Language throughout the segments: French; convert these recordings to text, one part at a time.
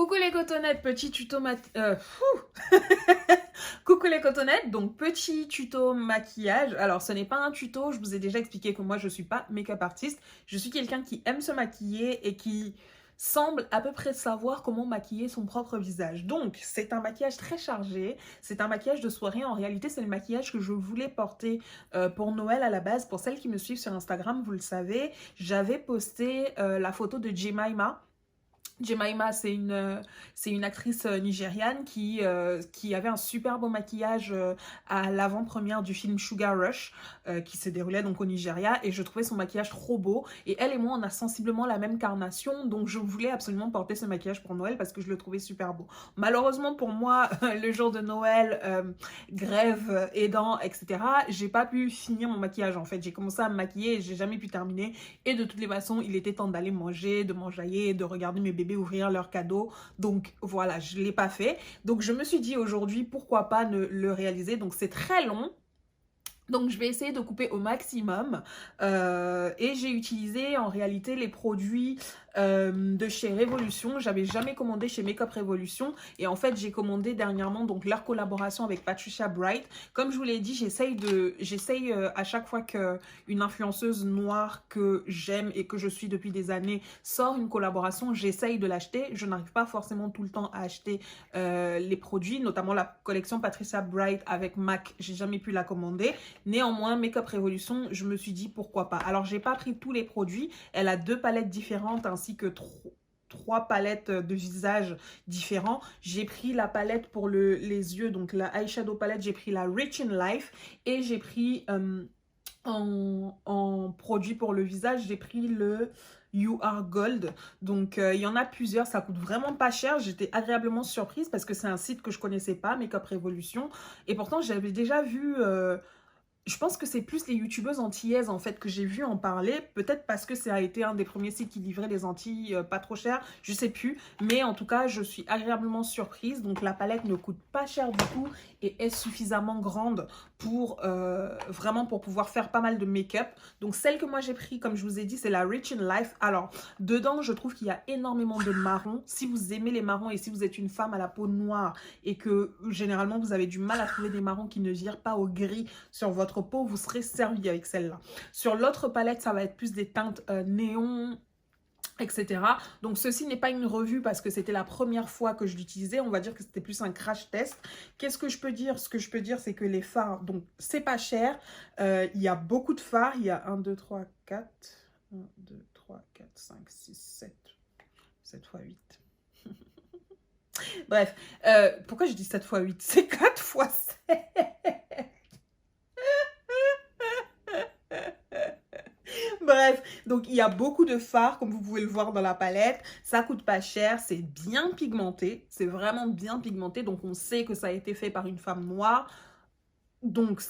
Coucou les cotonnettes, petit tuto Coucou les cotonnettes, donc petit tuto maquillage. Alors ce n'est pas un tuto, je vous ai déjà expliqué que moi je suis pas make-up artiste. Je suis quelqu'un qui aime se maquiller et qui semble à peu près savoir comment maquiller son propre visage. Donc c'est un maquillage très chargé, c'est un maquillage de soirée. En réalité c'est le maquillage que je voulais porter pour Noël à la base. Pour celles qui me suivent sur Instagram, vous le savez, j'avais posté la photo de Jemima. Jemima, c'est une actrice nigériane qui avait un super beau maquillage à l'avant-première du film Sugar Rush qui se déroulait donc au Nigeria et je trouvais son maquillage trop beau et elle et moi on a sensiblement la même carnation donc je voulais absolument porter ce maquillage pour Noël parce que je le trouvais super beau. Malheureusement pour moi, le jour de Noël, grève aidant, etc., j'ai pas pu finir mon maquillage en fait. J'ai commencé à me maquiller et j'ai jamais pu terminer et de toutes les façons il était temps d'aller manger, de m'enjailler, de regarder mes bébés ouvrir leurs cadeaux. Donc voilà, je ne l'ai pas fait. Donc je me suis dit aujourd'hui, pourquoi pas ne le réaliser. Donc c'est très long. Donc je vais essayer de couper au maximum et j'ai utilisé en réalité les produits de chez Révolution. J'avais jamais commandé chez Makeup Révolution et en fait j'ai commandé dernièrement donc leur collaboration avec Patricia Bright. Comme je vous l'ai dit, j'essaye à chaque fois qu'une influenceuse noire que j'aime et que je suis depuis des années sort une collaboration, j'essaye de l'acheter. Je n'arrive pas forcément tout le temps à acheter les produits, notamment la collection Patricia Bright avec MAC, j'ai jamais pu la commander. Néanmoins, Makeup Révolution, je me suis dit pourquoi pas. Alors, j'ai pas pris tous les produits. Elle a 2 palettes différentes ainsi que 3 palettes de visage différents. J'ai pris la palette pour les yeux, donc la eyeshadow palette, j'ai pris la Rich in Life et j'ai pris en produit pour le visage, j'ai pris le You Are Gold. Donc, il y en a plusieurs. Ça coûte vraiment pas cher. J'étais agréablement surprise parce que c'est un site que je connaissais pas, Makeup Révolution. Et pourtant, j'avais déjà vu... je pense que c'est plus les youtubeuses antillaises en fait que j'ai vu en parler. Peut-être parce que ça a été un des premiers sites qui livrait des Antilles pas trop cher. Je sais plus. Mais en tout cas, je suis agréablement surprise. Donc la palette ne coûte pas cher du tout et est suffisamment grande pour vraiment pour pouvoir faire pas mal de make-up. Donc celle que moi j'ai pris, comme je vous ai dit, c'est la Rich in Life. Alors dedans, je trouve qu'il y a énormément de marron. Si vous aimez les marrons et si vous êtes une femme à la peau noire et que généralement vous avez du mal à trouver des marrons qui ne virent pas au gris sur votre peau, vous serez servi avec celle-là. Sur l'autre palette, ça va être plus des teintes néon, etc. Donc ceci n'est pas une revue parce que c'était la première fois que je l'utilisais. On va dire que c'était plus un crash test. Qu'est-ce que je peux dire? Ce que je peux dire, c'est que les fards, donc c'est pas cher. Il y a beaucoup de fards. Il y a 1, 2, 3, 4. 1, 2, 3, 4, 5, 6, 7. 7 fois 8. Bref, pourquoi je dis 7 fois 8? C'est 4 fois 7. Bref, donc il y a beaucoup de fards comme vous pouvez le voir dans la palette. Ça coûte pas cher, c'est bien pigmenté. C'est vraiment bien pigmenté. Donc on sait que ça a été fait par une femme noire. Donc,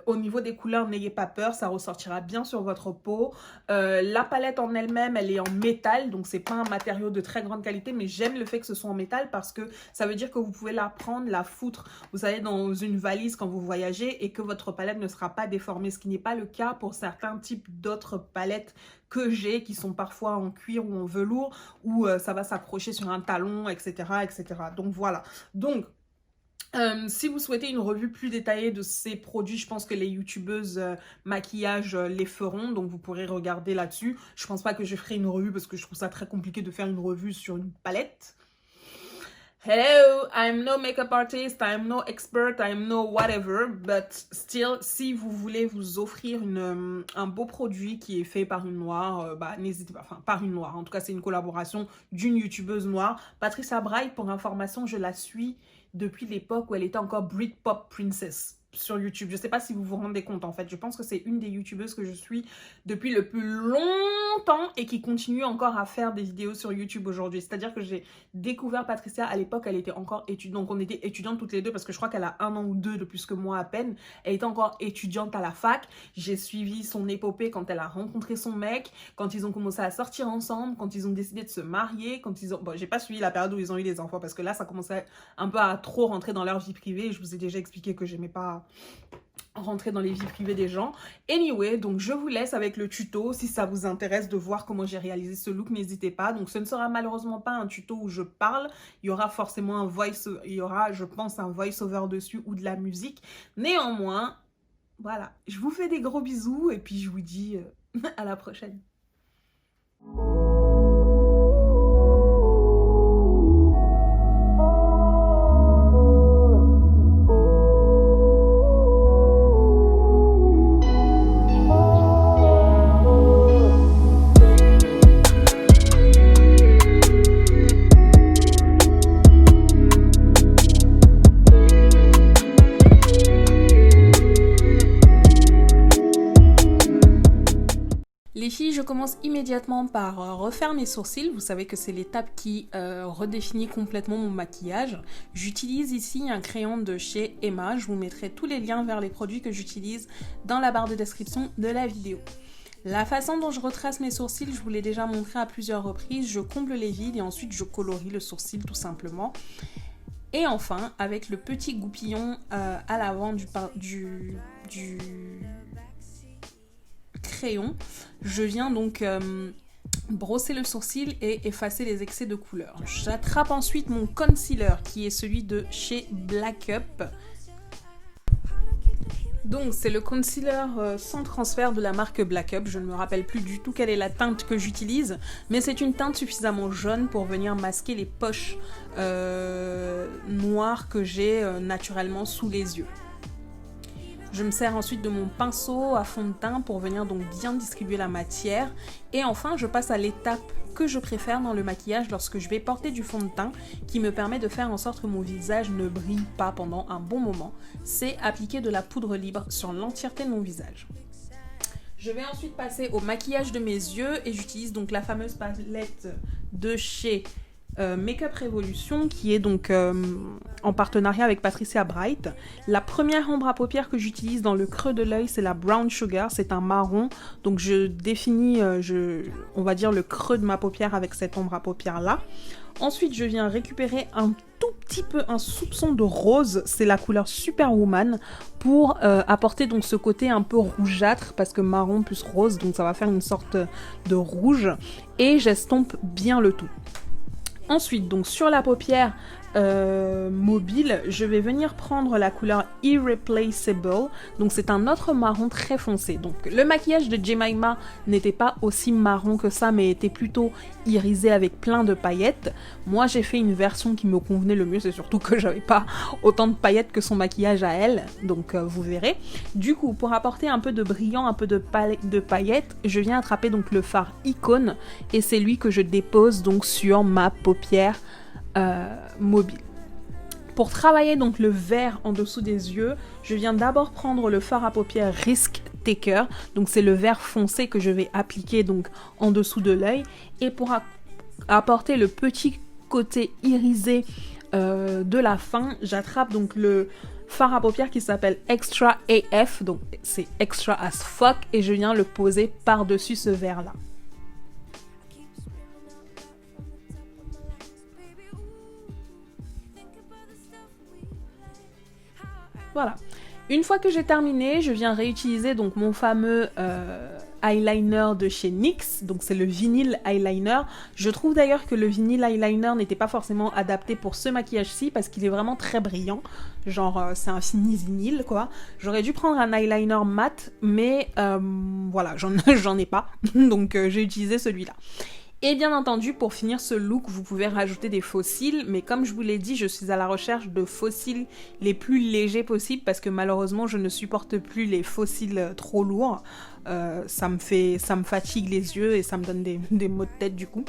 au niveau des couleurs, n'ayez pas peur, ça ressortira bien sur votre peau. La palette en elle-même, elle est en métal, donc c'est pas un matériau de très grande qualité, mais j'aime le fait que ce soit en métal parce que ça veut dire que vous pouvez la prendre, la foutre, vous savez, dans une valise quand vous voyagez et que votre palette ne sera pas déformée, ce qui n'est pas le cas pour certains types d'autres palettes que j'ai, qui sont parfois en cuir ou en velours, où ça va s'accrocher sur un talon, etc., etc. Donc voilà. Donc, si vous souhaitez une revue plus détaillée de ces produits, je pense que les youtubeuses maquillage les feront, donc vous pourrez regarder là-dessus. Je pense pas que je ferai une revue parce que je trouve ça très compliqué de faire une revue sur une palette. Hello, I'm no makeup artist, I'm no expert, I'm no whatever, but still, si vous voulez vous offrir un beau produit qui est fait par une noire, bah n'hésitez pas, enfin par une noire, en tout cas c'est une collaboration d'une youtubeuse noire. Patricia Bright, pour information, je la suis depuis l'époque où elle était encore Britpop Princess sur YouTube. Je sais pas si vous vous rendez compte en fait. Je pense que c'est une des youtubeuses que je suis depuis le plus longtemps et qui continue encore à faire des vidéos sur YouTube aujourd'hui. C'est-à-dire que j'ai découvert Patricia à l'époque, elle était encore étudiante. Donc on était étudiantes toutes les deux parce que je crois qu'elle a 1 an ou 2 de plus que moi à peine. Elle était encore étudiante à la fac. J'ai suivi son épopée quand elle a rencontré son mec, quand ils ont commencé à sortir ensemble, quand ils ont décidé de se marier, quand ils ont... Bon, j'ai pas suivi la période où ils ont eu des enfants parce que là, ça commençait un peu à trop rentrer dans leur vie privée. Je vous ai déjà expliqué que j'aimais pas rentrer dans les vies privées des gens. Anyway, donc je vous laisse avec le tuto. Si ça vous intéresse de voir comment j'ai réalisé ce look, n'hésitez pas. Donc ce ne sera malheureusement pas un tuto où je parle. Il y aura forcément un voice, il y aura, je pense, un voice-over dessus ou de la musique. Néanmoins, voilà. Je vous fais des gros bisous et puis je vous dis à la prochaine. Les filles, je commence immédiatement par refaire mes sourcils. Vous savez que c'est l'étape qui redéfinit complètement mon maquillage. J'utilise ici un crayon de chez Emma. Je vous mettrai tous les liens vers les produits que j'utilise dans la barre de description de la vidéo. La façon dont je retrace mes sourcils, je vous l'ai déjà montré à plusieurs reprises. Je comble les vides et ensuite je colorie le sourcil tout simplement. Et enfin, avec le petit goupillon à l'avant du crayon, je viens donc brosser le sourcil et effacer les excès de couleur. J'attrape ensuite mon concealer qui est celui de chez Black Up. Donc c'est le concealer sans transfert de la marque Black Up. Je ne me rappelle plus du tout quelle est la teinte que j'utilise, mais c'est une teinte suffisamment jaune pour venir masquer les poches noires que j'ai naturellement sous les yeux. Je me sers ensuite de mon pinceau à fond de teint pour venir donc bien distribuer la matière. Et enfin, je passe à l'étape que je préfère dans le maquillage lorsque je vais porter du fond de teint qui me permet de faire en sorte que mon visage ne brille pas pendant un bon moment. C'est appliquer de la poudre libre sur l'entièreté de mon visage. Je vais ensuite passer au maquillage de mes yeux et j'utilise donc la fameuse palette de chez Makeup Revolution qui est donc en partenariat avec Patricia Bright. La première ombre à paupières que j'utilise dans le creux de l'œil, c'est la Brown Sugar, c'est un marron, donc je définis, on va dire, le creux de ma paupière avec cette ombre à paupières là. Ensuite, je viens récupérer un tout petit peu, un soupçon de rose, c'est la couleur Superwoman, pour apporter donc ce côté un peu rougeâtre, parce que marron plus rose, donc ça va faire une sorte de rouge, et j'estompe bien le tout. Ensuite, donc sur la paupière mobile, je vais venir prendre la couleur Irreplaceable. Donc c'est un autre marron très foncé. Donc le maquillage de Jemima n'était pas aussi marron que ça, mais était plutôt irisé avec plein de paillettes. Moi j'ai fait une version qui me convenait le mieux, c'est surtout que j'avais pas autant de paillettes que son maquillage à elle, donc vous verrez. Du coup, pour apporter un peu de brillant, un peu de paillettes, je viens attraper donc le fard Icône et c'est lui que je dépose donc sur ma paupière mobile. Pour travailler donc le vert en dessous des yeux, je viens d'abord prendre le fard à paupières Risk Taker, donc c'est le vert foncé que je vais appliquer donc en dessous de l'œil, et pour apporter le petit côté irisé de la fin, j'attrape donc le fard à paupières qui s'appelle Extra AF, donc c'est extra as fuck, et je viens le poser par-dessus ce vert là. Voilà. Une fois que j'ai terminé, je viens réutiliser donc mon fameux eyeliner de chez NYX, donc c'est le vinyle eyeliner. Je trouve d'ailleurs que le vinyle eyeliner n'était pas forcément adapté pour ce maquillage-ci parce qu'il est vraiment très brillant, genre c'est un fini vinyle quoi. J'aurais dû prendre un eyeliner mat, mais voilà, j'en ai pas, donc j'ai utilisé celui-là. Et bien entendu, pour finir ce look, vous pouvez rajouter des faux cils, mais comme je vous l'ai dit, je suis à la recherche de faux cils les plus légers possibles parce que malheureusement, je ne supporte plus les faux cils trop lourds. Ça me fatigue les yeux et ça me donne des maux de tête du coup.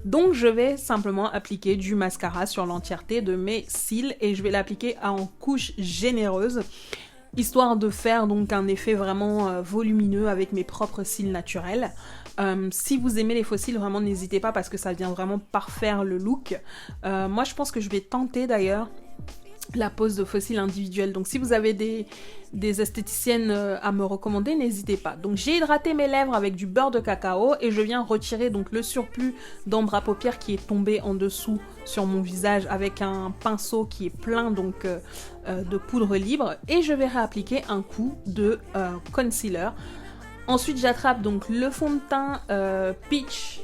Donc je vais simplement appliquer du mascara sur l'entièreté de mes cils et je vais l'appliquer en couche généreuse, histoire de faire donc un effet vraiment volumineux avec mes propres cils naturels. Si vous aimez les faux cils, vraiment n'hésitez pas parce que ça vient vraiment parfaire le look. Moi je pense que je vais tenter d'ailleurs la pose de fossiles individuels. Donc si vous avez des esthéticiennes à me recommander, n'hésitez pas. Donc j'ai hydraté mes lèvres avec du beurre de cacao et je viens retirer donc le surplus d'ombre à paupières qui est tombé en dessous sur mon visage avec un pinceau qui est plein donc de poudre libre, et je vais réappliquer un coup de concealer. Ensuite, j'attrape donc le fond de teint Peach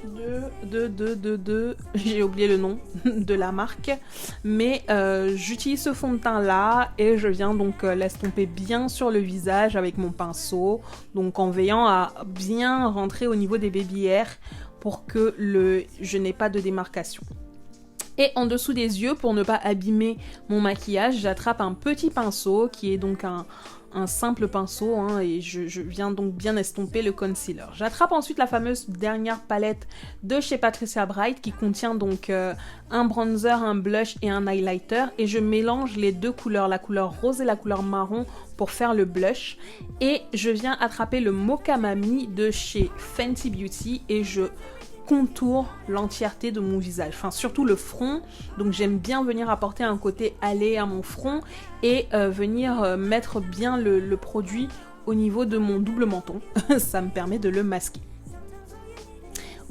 j'ai oublié le nom de la marque, mais j'utilise ce fond de teint là et je viens donc l'estomper bien sur le visage avec mon pinceau, donc en veillant à bien rentrer au niveau des baby hairs pour que je n'ai pas de démarcation. Et en dessous des yeux, pour ne pas abîmer mon maquillage, j'attrape un petit pinceau qui est donc un simple pinceau, hein, et je viens donc bien estomper le concealer. J'attrape ensuite la fameuse dernière palette de chez Patricia Bright qui contient donc un bronzer, un blush et un highlighter, et je mélange les deux couleurs, la couleur rose et la couleur marron, pour faire le blush. Et je viens attraper le Mocha Mami de chez Fenty Beauty et je contourne l'entièreté de mon visage, enfin surtout le front. Donc j'aime bien venir apporter un côté allé à mon front et venir mettre bien le produit au niveau de mon double menton. Ça me permet de le masquer.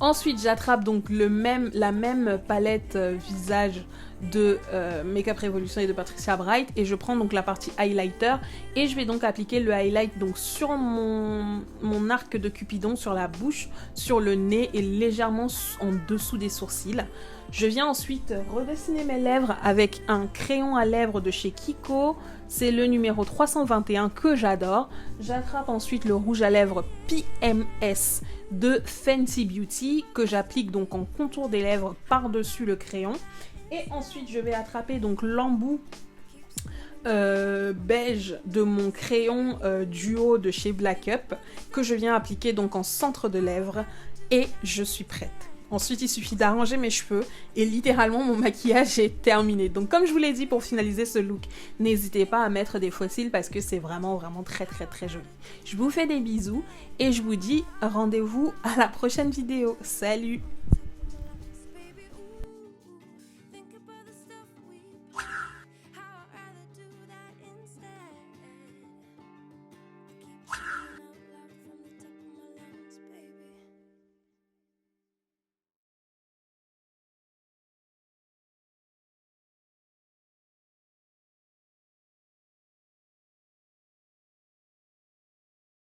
Ensuite, j'attrape donc la même palette visage de Makeup Revolution et de Patricia Bright, et je prends donc la partie highlighter et je vais donc appliquer le highlight donc sur mon arc de Cupidon, sur la bouche, sur le nez et légèrement en dessous des sourcils. Je viens ensuite redessiner mes lèvres avec un crayon à lèvres de chez Kiko. C'est le numéro 321 que j'adore. J'attrape ensuite le rouge à lèvres PMS de Fenty Beauty que j'applique donc en contour des lèvres par-dessus le crayon. Et ensuite, je vais attraper donc l'embout beige de mon crayon duo de chez Black Up que je viens appliquer donc en centre de lèvres, et je suis prête. Ensuite, il suffit d'arranger mes cheveux et littéralement mon maquillage est terminé. Donc comme je vous l'ai dit, pour finaliser ce look, n'hésitez pas à mettre des faux cils parce que c'est vraiment très joli. Je vous fais des bisous et je vous dis rendez-vous à la prochaine vidéo. Salut!